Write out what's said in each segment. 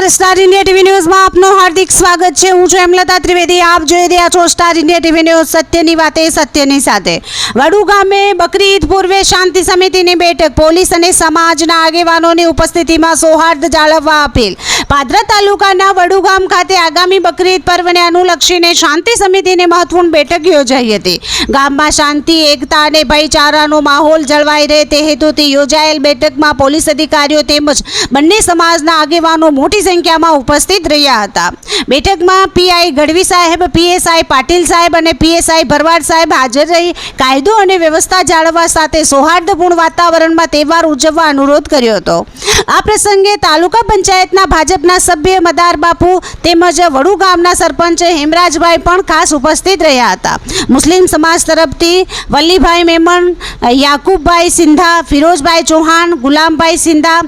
નમસ્કાર star India TV ન્યૂઝમાં આપનું હાર્દિક સ્વાગત છે। હું છું હેમલતા ત્રિવેદી। આપ જોઈ રહ્યા છો સ્ટાર ઇન્ડિયા ટીવી ન્યૂઝ, સત્યની વાતે સત્યની સાથે। વડુ ગામે બકરી ઈદ પૂર્વે શાંતિ સમિતિની બેઠક, પોલીસ અને સમાજના આગેવાનોની ઉપસ્થિતિમાં સૌહાર્દ જાળવવા અપીલ। પાદરા તાલુકાના વડુ ગામ ખાતે આગામી બકરી ઈદ પર્વને અનુલક્ષીને શાંતિ સમિતિની મહત્વપૂર્ણ બેઠક યોજાઈ હતી। ગામમાં શાંતિ, એકતા અને ભાઈચારાનો માહોલ જળવાઈ રહે તે હેતુથી યોજાયેલ બેઠકમાં પોલીસ અધિકારીઓ તેમજ બંને સમાજના આગેવાનો મોટી સંખ્યામાં ઉપસ્થિત રહ્યા હતા। બેઠકમાં પીઆઈ ગઢવી સાહેબ, પીએસઆઈ પાટીલ સાહેબ અને પીએસઆઈ ભરવાડ સાહેબ હાજર રહી કાયદો અને વ્યવસ્થા જાળવવા સાથે સૌહાર્દપૂર્ણ વાતાવરણમાં તહેવાર ઉજવવા અનુરોધ કર્યો હતો। આ પ્રસંગે તાલુકા પંચાયતના ભાજપના સભ્ય મદાર બાપુ તેમજ વડુ ગામના સરપંચ હેમરાજભાઈ પણ ખાસ ઉપસ્થિત રહ્યા હતા। મુસ્લિમ સમાજ તરફથી વલ્લીભાઈ મેમણ, યાકુબભાઈ સિંધા, ફિરોઝભાઈ ચૌહાણ, ગુલામભાઈ સિંધા,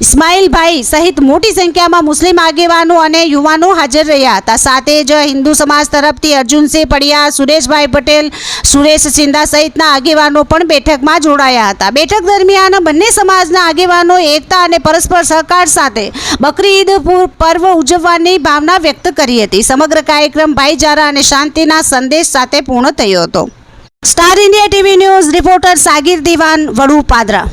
ઇસ્માઇલભાઈ સહિત મોટી સંખ્યામાં મુસ્લિમ આગેવાનો અને યુવાનો હાજર રહ્યા હતા। સાથે જ હિન્દુ સમાજ તરફથી અર્જુનસિંહ પડિયા, સુરેશભાઈ પટેલ, સુરેશ સિંધા સહિતના આગેવાનો પણ બેઠકમાં જોડાયા હતા। બેઠક દરમિયાન બંને સમાજના આગેવાનો એકતા અને પરસ્પર સહકાર સાથે બકરી ઈદ પર્વ ઉજવવાની ભાવના વ્યક્ત કરી હતી। સમગ્ર કાર્યક્રમ ભાઈચારા અને શાંતિના સંદેશ સાથે પૂર્ણ થયો હતો। Star India TV news reporter Sagir Diwan, Vadu, Padra.